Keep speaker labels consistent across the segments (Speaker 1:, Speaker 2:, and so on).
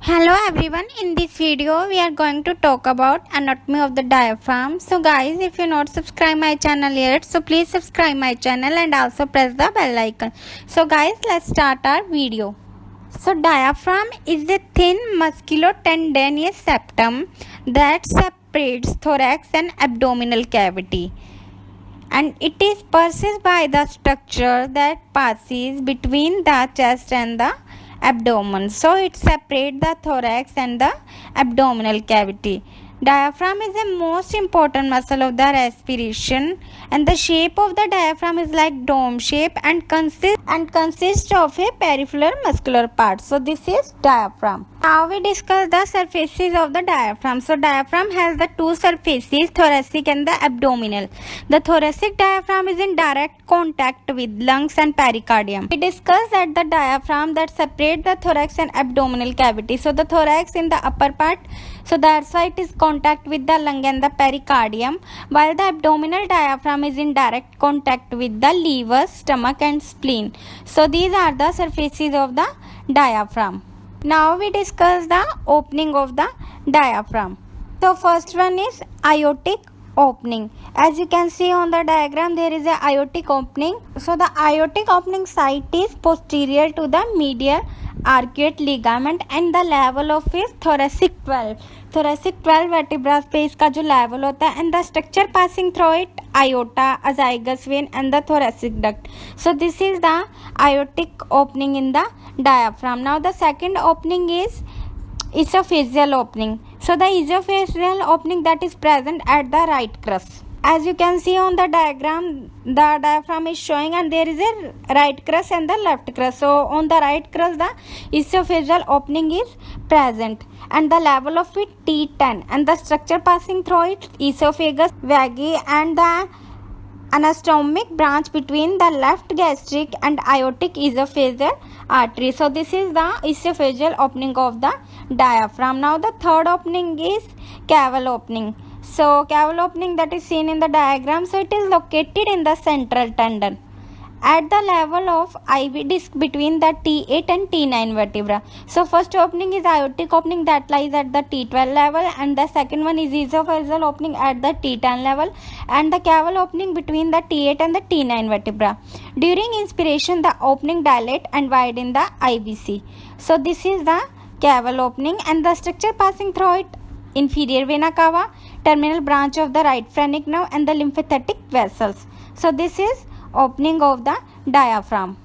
Speaker 1: Hello everyone, in this video we are going to talk about anatomy of the diaphragm. So guys, if you not subscribe my channel yet, so please subscribe my channel and also press the bell icon. So guys, let's start our video. So diaphragm is a thin musculotendinous septum that separates thorax and abdominal cavity, and it is perceived by the structure that passes between the chest and the abdomen. So it separates the thorax and the abdominal cavity. Diaphragm is the most important muscle of the respiration, and the shape of the diaphragm is like dome shape and consists of a peripheral muscular part. So this is diaphragm. Now we discuss the surfaces of the diaphragm. So diaphragm has the two surfaces, thoracic and the abdominal. The thoracic diaphragm is in direct contact with lungs and pericardium. We discussed that the diaphragm that separate the thorax and abdominal cavity. So the thorax in the upper part, so that's why it is contact with the lung and the pericardium, while the abdominal diaphragm is in direct contact with the liver, stomach and spleen. So these are the surfaces of the diaphragm. Now we discuss the opening of the diaphragm. So first one is aortic opening. As you can see on the diagram, there is a aortic opening. So the aortic opening site is posterior to the medial arcuate ligament and the level of is thoracic 12 vertebrae पे इसका जो level होता है, and the structure passing through it aorta, azygous vein and the thoracic duct. So this is the aortic opening in the diaphragm. Now the second opening is esophageal opening. So the esophageal opening that is present at the right crus. As you can see on the diagram, the diaphragm is showing and there is a right crus and the left crus. So on the right crus the esophageal opening is present and the level of it T10, and the structure passing through it esophagus, vagi and the anastomic branch between the left gastric and aortic esophageal artery. So this is the esophageal opening of the diaphragm. Now the third opening is caval opening. So caval opening that is seen in the diagram, so it is located in the central tendon at the level of IV disc between the T8 and T9 vertebra. So first opening is aortic opening that lies at the T12 level, and the second one is esophageal opening at the T10 level, and the caval opening between the T8 and the T9 vertebra. During inspiration the opening dilate and widen the IVC. So this is the caval opening, and the structure passing through it inferior vena cava, terminal branch of the right phrenic nerve and the lymphatic vessels. So this is opening of the diaphragm.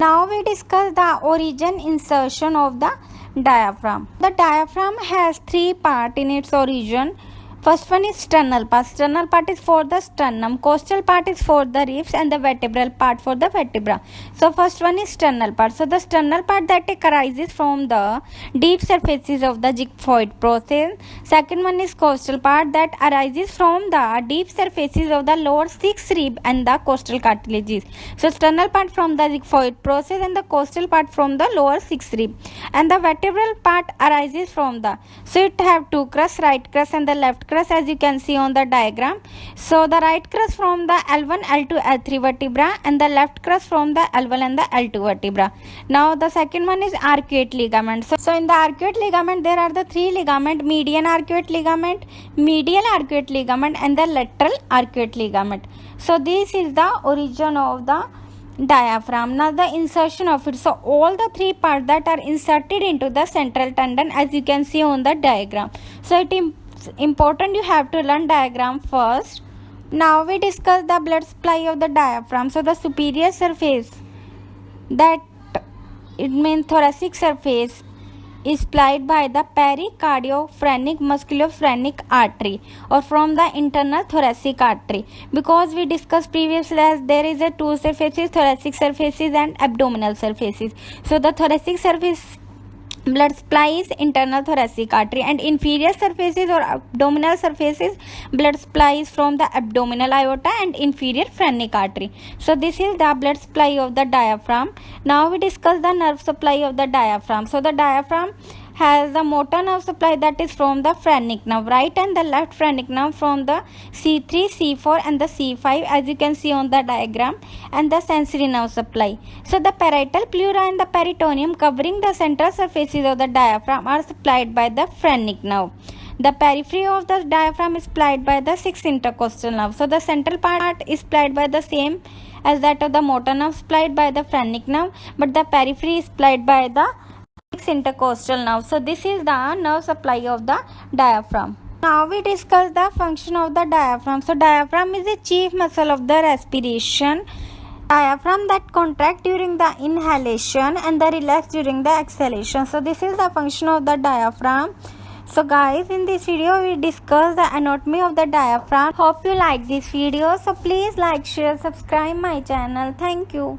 Speaker 1: Now we discuss the origin insertion of the diaphragm. The diaphragm has three parts in its origin. First one is sternal part. Sternal part is for the sternum, costal part is for the ribs and the vertebral part for the vertebra. So first one is sternal part. So the sternal part that arises from the deep surfaces of the xiphoid process. Second one is costal part that arises from the deep surfaces of the lower six rib and the costal cartilages. So sternal part from the xiphoid process and the costal part from the lower six rib, and the vertebral part arises from the, so it have two crus, right crus and the left crus, as you can see on the diagram. So the right crus from the L1, L2, L3 vertebra, and the left crus from the L1 and the L2 vertebra. Now the second one is arcuate ligament. So in the arcuate ligament there are the three ligament: median arcuate ligament, medial arcuate ligament and the lateral arcuate ligament. So this is the origin of the diaphragm. Now the insertion of it. So all the three parts that are inserted into the central tendon, as you can see on the diagram. So it is important you have to learn diagram first. Now we discuss the blood supply of the diaphragm. So the superior surface, that it means thoracic surface, is supplied by the pericardiophrenik musculophrenic artery or from the internal thoracic artery, because we discussed previously as there is a two surfaces, thoracic surfaces and abdominal surfaces. So the thoracic surface blood supply is internal thoracic artery, and inferior surfaces or abdominal surfaces blood supply is from the abdominal aorta and inferior phrenic artery. So this is the blood supply of the diaphragm. Now we discuss the nerve supply of the diaphragm. So the diaphragm has the motor nerve supply that is from the phrenic nerve, right and the left phrenic nerve from the C3, C4 and the C5 as you can see on the diagram, and the sensory nerve supply. So the parietal pleura and the peritoneum covering the central surfaces of the diaphragm are supplied by the phrenic nerve. The periphery of the diaphragm is supplied by the 6 intercostal nerves. So the central part is supplied by the same as that of the motor nerve supplied by the phrenic nerve, but the periphery is supplied by the 6 intercostal nerves. So this is the nerve supply of the diaphragm. Now we discuss the function of the diaphragm. So diaphragm is the chief muscle of the respiration. Diaphragm that contract during the inhalation and the relax during the exhalation. So this is the function of the diaphragm. So guys, in this video we discuss the anatomy of the diaphragm. Hope you like this video. So please like, share, subscribe my channel. Thank you.